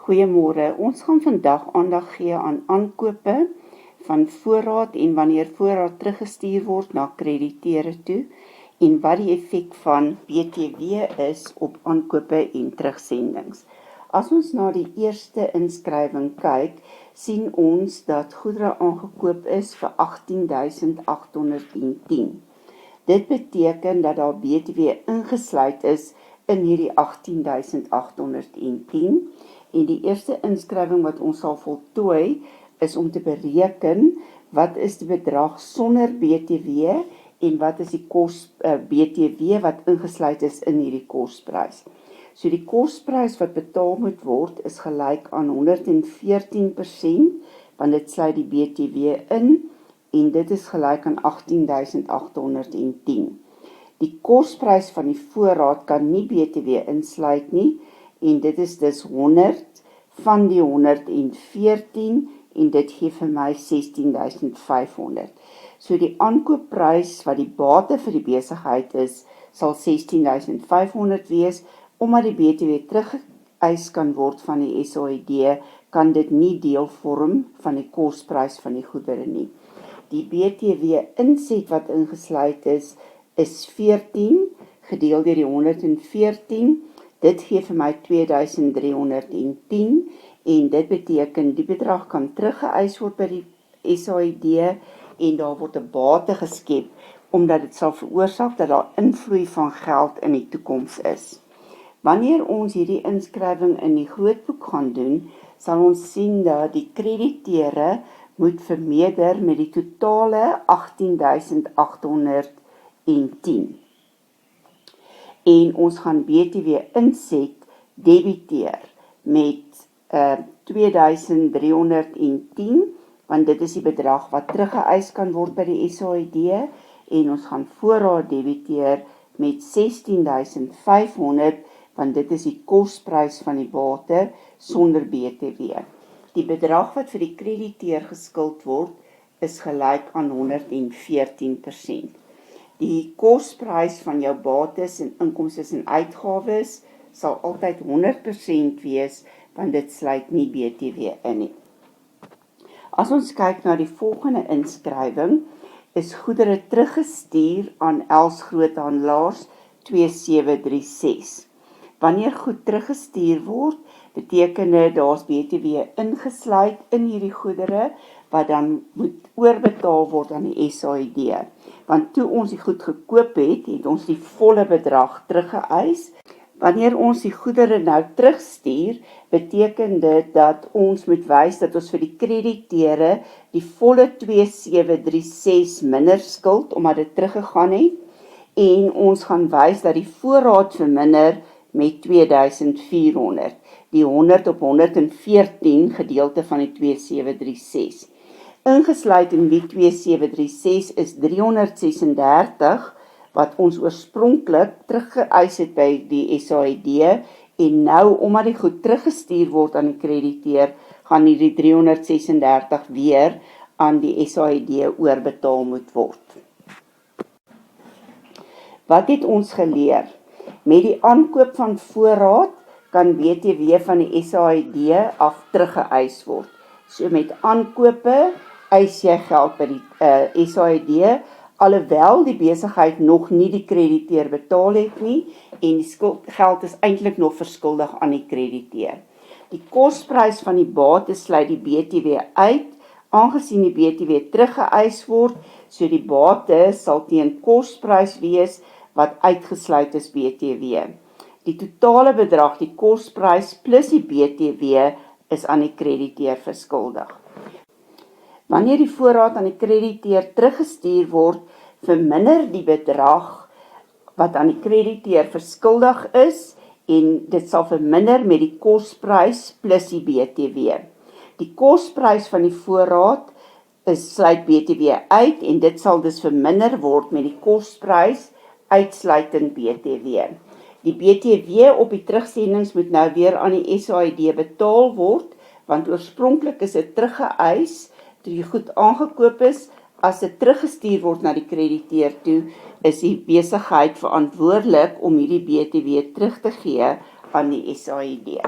Goeiemôre, ons gaan vandag aandag gee aan aankope van voorraad en wanneer voorraad teruggestuur word na krediteure toe en wat die effek van BTW is op aankope en terugsendings. As ons na die eerste inskrywing kyk, sien ons dat goedere aangekoop is vir 18.810. Dit beteken dat daar BTW ingesluit is in hierdie 18.810 en die eerste inskrywing wat ons sal voltooi is om te bereken wat is die bedrag sonder BTW en wat is die BTW wat ingesluit is in hierdie kosprys. So die kosprys wat betaal moet word is gelyk aan 114%, want dit sluit die BTW in en dit is gelyk aan 18.810. Die kosprys van die voorraad kan nie BTW insluit nie en dit is dus 100 van die 114 en dit gee vir my 16.500. So die aankoopprys wat die bate vir die besigheid is, sal 16.500 wees. Omdat die BTW teruggeëis kan word van die SAID, kan dit nie deel vorm van die kosprys van die goedere nie. Die BTW inset wat ingesluit is 14 gedeel deur die 114. Dit gee vir my 2.310 en dit beteken die bedrag kan teruggeëis word by die SAID en daar word 'n bate geskep omdat dit sal veroorsaak dat daar invloei van geld in die toekoms is. Wanneer ons hierdie inskrywing in die grootboek gaan doen, sal ons sien dat die krediteure moet vermeerder met die totale 18.810. En ons gaan BTW inset debiteer met 2.310, want dit is die bedrag wat teruggeëis kan word by die SAID, en ons gaan voorraad debiteer met 16.500, want dit is die kosprys van die bate sonder BTW. Die bedrag wat vir die krediteur geskuld word, is gelyk aan 114%. Die kosprys van jou bates en inkomste en uitgawes sal altyd 100% wees, want dit sluit nie BTW in nie. As ons kyk na die volgende inskrywing, is goedere teruggestuur aan Els Groothandelaars 2736. Wanneer goed teruggestuur word, beteken dit daar's BTW ingesluit in hierdie goedere, wat dan moet oorbetaal word aan die SAID. Want toe ons die goed gekoop het, het ons die volle bedrag teruggeëis. Wanneer ons die goedere nou terugstuur, beteken dit dat ons moet wys dat ons vir die krediteure die volle 2736 minder skuld, omdat dit teruggegaan het, en ons gaan wys dat die voorraad verminder met 2400, die 100 op 114 gedeelte van die 2736. Ingesluit in die 2736 is 336, wat ons oorspronklik teruggeëis het by die SAID, en nou, omdat die goed teruggestuur word aan die krediteur, gaan die 336 weer aan die SAID oorbetaal moet word. Wat het ons geleer? Met die aankoop van voorraad kan BTW van die SAID af teruggeëis word. So met aankope eis jy geld by die SAID, alhoewel die besigheid nog nie die krediteur betaal het nie, en die geld is eintlik nog verskuldig aan die krediteur. Die kosprys van die bate sluit die BTW uit, aangesien die BTW teruggeëis word, so die bate sal teen kosprys wees, wat uitgesluit is BTW. Die totale bedrag, die kosprys plus die BTW, is aan die krediteur verskuldig. Wanneer die voorraad aan die krediteur teruggestuur word, verminder die bedrag wat aan die krediteur verskuldig is, en dit sal verminder met die kosprys plus die BTW. Die kosprys van die voorraad sluit BTW uit, en dit sal dus verminder word met die kosprys uitsluitend BTW. Die BTW op die terugsendings moet nou weer aan die SAID betaal word, want oorspronklik is dit teruggeëis toe die goed aangekoop is. As dit teruggestuur word na die krediteur toe, is die besigheid verantwoordelik om hierdie BTW terug te gee aan die SAID.